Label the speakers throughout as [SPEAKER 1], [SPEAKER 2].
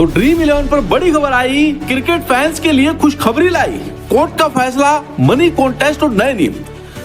[SPEAKER 1] तो ड्रीम 11 पर बड़ी खबर आई, क्रिकेट फैंस के लिए खुशखबरी लाई। कोर्ट का फैसला, मनी कॉन्टेस्ट और नए नियम।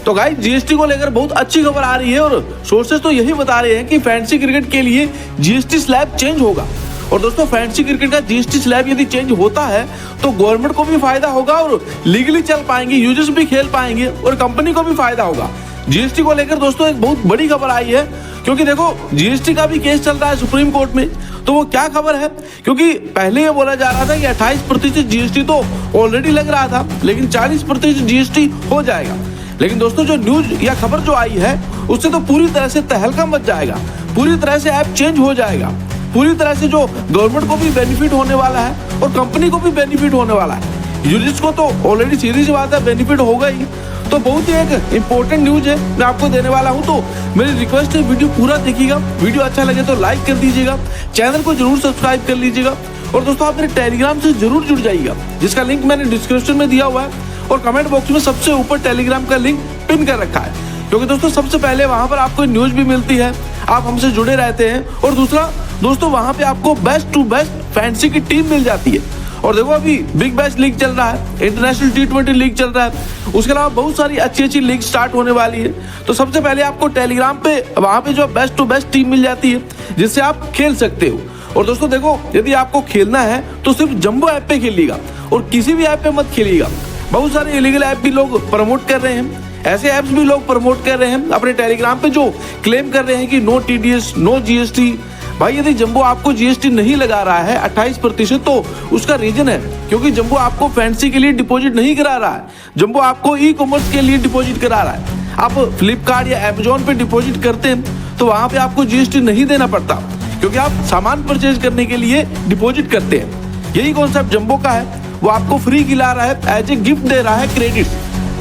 [SPEAKER 1] तो गाइस जीएसटी को लेकर बहुत अच्छी खबर आ रही है और सोर्सेस तो यही बता रहे हैं कि फैंसी क्रिकेट के लिए जीएसटी स्लैब चेंज होगा। और दोस्तों फैंसी क्रिकेट का जीएसटी स्लैब यदि चेंज होता है तो गवर्नमेंट को भी फायदा होगा और लीगली चल पाएंगे, यूजर्स भी खेल पाएंगे और कंपनी को भी फायदा होगा। जीएसटी को लेकर दोस्तों एक बहुत बड़ी खबर आई है, क्योंकि देखो जीएसटी का भी केस चल रहा है सुप्रीम कोर्ट में। तो वो क्या खबर है, क्योंकि पहले ये बोला जा रहा था कि 28% जीएसटी तो ऑलरेडी लग रहा था, लेकिन 40% जीएसटी हो जाएगा। लेकिन दोस्तों जो न्यूज या खबर जो आई है उससे तो पूरी तरह से तहलका मच जाएगा, पूरी तरह से ऐप चेंज हो जाएगा, पूरी तरह से जो गवर्नमेंट को भी बेनिफिट होने वाला है और कंपनी को भी बेनिफिट होने वाला है। यूजर्स को तो ऑलरेडी सीधी सी बात है बेनिफिट होगा ही। तो बहुत ही एक इंपॉर्टेंट न्यूज है मैं आपको देने वाला हूं, तो मेरी रिक्वेस्ट है वीडियो पूरा देखिएगा। वीडियो अच्छा लगे तो लाइक कर दीजिएगा, चैनल को जरूर सब्सक्राइब कर लीजिएगा और दोस्तों आप मेरे टेलीग्राम से जरूर जुड़ जाइएगा, जिसका लिंक मैंने डिस्क्रिप्शन में दिया हुआ है और कमेंट बॉक्स में सबसे ऊपर टेलीग्राम का लिंक पिन कर रखा है, क्योंकि दोस्तों सबसे पहले वहां पर आपको न्यूज भी मिलती है, आप हमसे जुड़े रहते हैं और दूसरा दोस्तों वहां पे आपको बेस्ट टू बेस्ट फैंसी की टीम मिल जाती है। और देखो अभी बिग बैश लीग चल रहा है, इंटरनेशनल T20 लीग चल रहा है, उसके अलावा बहुत सारी अच्छी लीग स्टार्ट होने वाली है। तो सबसे पहले आपको टेलीग्राम पे वहां पे जो बेस्ट टू बेस्ट टीम मिल जाती है जिससे आप खेल सकते हो। और दोस्तों देखो यदि आपको खेलना है तो सिर्फ जंबो ऐप पे खेलिएगा और किसी भी ऐप पे मत खेलिएगा। बहुत सारे इलीगल ऐप भी लोग प्रमोट कर रहे हैं, ऐसे ऐप्स भी लोग प्रमोट कर रहे हैं अपने टेलीग्राम पे जो क्लेम कर रहे हैं कि नो TDS नो जीएसटी। भाई यदि जंबो आपको जीएसटी नहीं लगा रहा है 28%, तो उसका रीजन है क्योंकि जंबो आपको फैंसी के लिए डिपॉजिट नहीं करा रहा है, जंबो आपको ई कॉमर्स के लिए डिपॉजिट करा रहा है। आप फ्लिपकार्ट या अमेजोन पे डिपॉजिट करते हैं तो वहां पे आपको जीएसटी नहीं देना पड़ता, क्योंकि आप सामान परचेज करने के लिए डिपॉजिट करते हैं। यही कॉन्सेप्ट जंबो का है, वो आपको फ्री खिला रहा है, एज ए गिफ्ट दे रहा है क्रेडिट।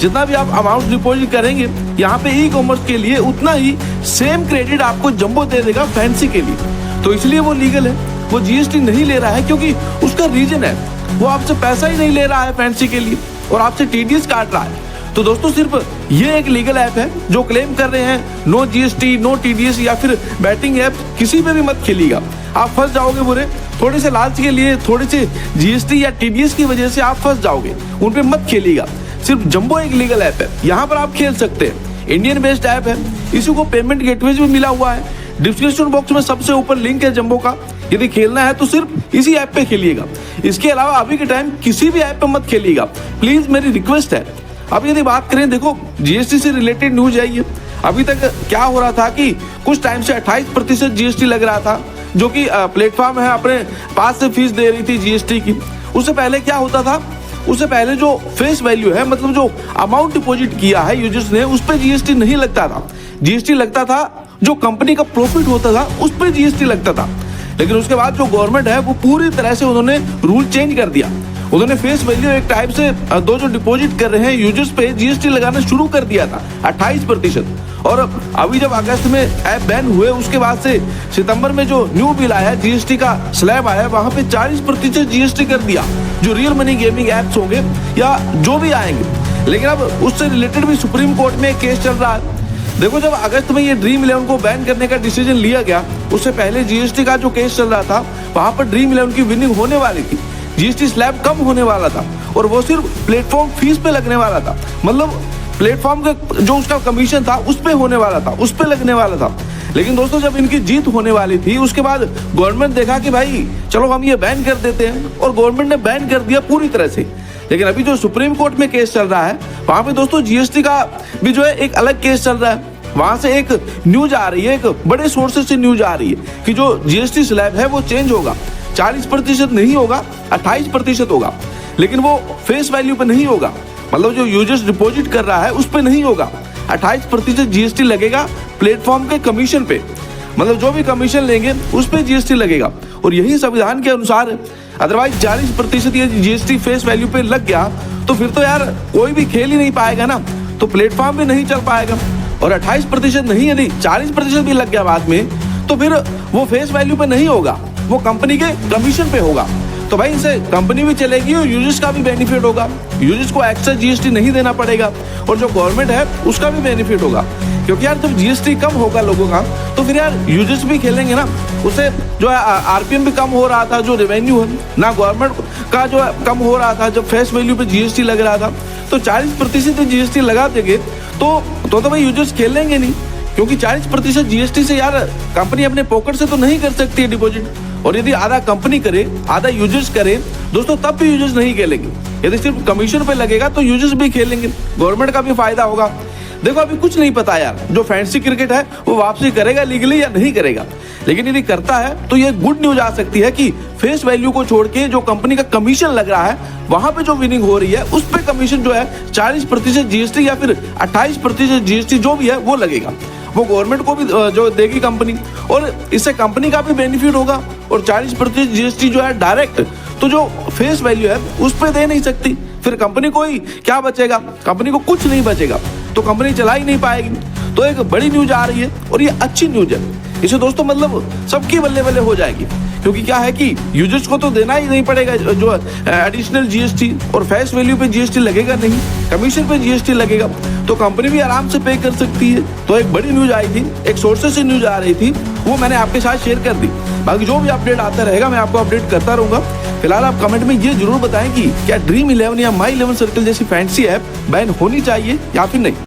[SPEAKER 1] जितना भी आप अमाउंट डिपॉजिट करेंगे यहाँ पे ई कॉमर्स के लिए उतना ही सेम क्रेडिट आपको जंबो दे देगा फैंसी के लिए। तो इसलिए वो लीगल है, वो जीएसटी नहीं ले रहा है क्योंकि उसका रीजन है वो आपसे पैसा ही नहीं ले रहा है फैंसी के लिए और आपसे TDS काट रहा है। तो दोस्तों सिर्फ ये एक लीगल ऐप है जो क्लेम कर रहे हैं नो जीएसटी नो TDS या फिर बैटिंग ऐप किसी पे भी मत खेलिएगा, आप फंस जाओगे बुरे। थोड़े से लालच के लिए, थोड़े से जीएसटी या TDS की वजह से आप फंस जाओगे, उन पे मत खेलिएगा। सिर्फ जंबो एक लीगल ऐप है, यहाँ पर आप खेल सकते हैं, इंडियन बेस्ड ऐप है, इसी को पेमेंट गेटवेज भी मिला हुआ है। डिस्क्रिप्शन बॉक्स में सबसे ऊपर लिंक है जंबो का, यदि खेलना है तो सिर्फ इसी ऐप पे खेलिएगा। इसके अलावा अभी के टाइम किसी भी ऐप पे मत खेलिएगा, प्लीज मेरी रिक्वेस्ट है। अब यदि बात करें, देखो जीएसटी से रिलेटेड न्यूज आई है। अभी तक क्या हो रहा था कि कुछ टाइम से 28% जीएसटी लग रहा था, जो कि प्लेटफॉर्म है अपने पास से फीस दे रही थी जीएसटी की। उससे पहले क्या होता था, उससे पहले जो फेस वैल्यू है, मतलब जो अमाउंट डिपॉजिट किया है यूजर्स ने, उस पर जीएसटी नहीं लगता था। जीएसटी लगता था जो कंपनी का प्रॉफिट होता था उस पर जीएसटी लगता था। लेकिन उसके बाद जो गवर्नमेंट है वो पूरी तरह से उन्होंने रूल चेंज कर दिया। उन्होंने फेस वैल्यू एक टाइप से दो जो डिपॉजिट कर रहे हैं यूजर्स पे जीएसटी लगाना शुरू कर दिया था 28%। और अभी जब अगस्त में ऐप बैन हुए उसके बाद से सितंबर में जो न्यू बिल आया, जीएसटी का स्लैब आया, वहां पे 40% जीएसटी कर दिया, जो रियल मनी गेमिंग एप्स होंगे या जो भी आएंगे। लेकिन अब उससे रिलेटेड भी सुप्रीम कोर्ट में केस चल रहा है। देखो जब अगस्त में ये ड्रीम 11 को बैन करने का डिसीजन लिया गया, उससे पहले जीएसटी का जो केस चल रहा था वहां पर ड्रीम 11 की विनिंग होने वाली थी, जीएसटी स्लैब कम होने वाला था और वो सिर्फ प्लेटफॉर्म फीस पे लगने वाला था, मतलब प्लेटफॉर्म का जो उसका कमीशन था उस पे होने वाला था, उस पे लगने वाला था। लेकिन दोस्तों जब इनकी जीत होने वाली थी उसके बाद गवर्नमेंट देखा कि भाई चलो हम ये बैन कर देते हैं, और गवर्नमेंट ने बैन कर दिया पूरी तरह से। लेकिन अभी जो सुप्रीम कोर्ट में केस चल रहा है वहां पे दोस्तों जीएसटी का भी जो है एक अलग केस चल रहा है। वहां से एक न्यूज आ रही है, एक बड़े सोर्सेज से न्यूज आ रही है कि जो जीएसटी स्लैब है वो चेंज होगा, 40% नहीं होगा, 28% होगा। लेकिन वो फेस वैल्यू पे नहीं होगा, मतलब जो यूजर्स डिपॉजिट कर रहा है उस पे नहीं होगा। 28% जीएसटी लगेगा प्लेटफॉर्म के कमीशन पे, मतलब जो भी कमीशन लेंगे उस पे जीएसटी लगेगा और यही संविधान के अनुसार है। अदरवाइज 40% ये जीएसटी फेस वैल्यू पे लग गया तो फिर तो यार कोई भी खेल ही नहीं पाएगा ना, तो प्लेटफॉर्म भी नहीं चल पाएगा। और 28% नहीं, यदि 40% भी लग गया बाद में तो फिर वो फेस वैल्यू पे नहीं होगा, वो कंपनी के कमीशन पे होगा। तो भाई इनसे कंपनी भी चलेगी और यूजर्स का भी बेनिफिट होगा, यूजर्स को एक्स्ट्रा जीएसटी नहीं देना पड़ेगा और जो गवर्नमेंट है उसका भी बेनिफिट होगा। क्योंकि यार जब जीएसटी कम होगा लोगों का तो फिर यार यूजर्स भी खेलेंगे ना, उससे जो है आरपीएम भी कम हो रहा था, जो रेवेन्यू है ना गवर्नमेंट का जो है कम हो रहा था, जब फेस वैल्यू पे जीएसटी लग रहा था तो 40% जीएसटी लगा देंगे तो भाई यूजर्स खेलेंगे नहीं, क्योंकि 40% जीएसटी से यार कंपनी अपने पॉकेट से तो नहीं कर सकती है डिपॉजिट, और यदि आधा कंपनी करे आधा यूजर्स करे दोस्तों तब भी यूजर्स नहीं खेलेंगे। यदि सिर्फ कमीशन पे लगेगा तो यूजर्स भी खेलेंगे, गवर्नमेंट का भी फायदा होगा। देखो अभी कुछ नहीं पता यार, जो फैंसी क्रिकेट है वो वापसी करेगा लीगली या नहीं करेगा, लेकिन यदि करता है तो ये गुड न्यूज आ सकती है कि फेस वैल्यू को छोड़ के जो कंपनी का कमीशन लग रहा है वहां पे जो विनिंग हो रही है उस पे कमीशन जो है 40% जीएसटी या फिर 28% जीएसटी जो भी है वो लगेगा, वो गवर्नमेंट को भी जो देगी कंपनी, और इससे कंपनी का भी बेनिफिट होगा। और 40% जीएसटी जो है डायरेक्ट तो जो फेस वैल्यू है उस पर दे नहीं सकती, फिर कंपनी को ही क्या बचेगा, कंपनी को कुछ नहीं बचेगा, तो कंपनी चला ही नहीं पाएगी। तो एक बड़ी न्यूज आ रही है और ये अच्छी न्यूज है, इसे दोस्तों मतलब सबकी बल्ले बल्ले हो जाएगी, क्योंकि क्या है कि यूजर्स को तो देना ही नहीं पड़ेगा जो एडिशनल जीएसटी, और फेस वैल्यू पे जीएसटी लगेगा नहीं, कमीशन पे जीएसटी लगेगा, तो कंपनी भी आराम से पे कर सकती है। तो एक बड़ी न्यूज आई थी, एक सोर्सेस से न्यूज आ रही थी, वो मैंने आपके साथ शेयर कर दी। बाकी जो भी अपडेट आता रहेगा मैं आपको अपडेट करता रहूंगा। फिलहाल आप कमेंट में ये जरूर बताएं कि क्या ड्रीम 11 या माई 11 सर्कल जैसी फैंसी ऐप बैन होनी चाहिए या फिर नहीं।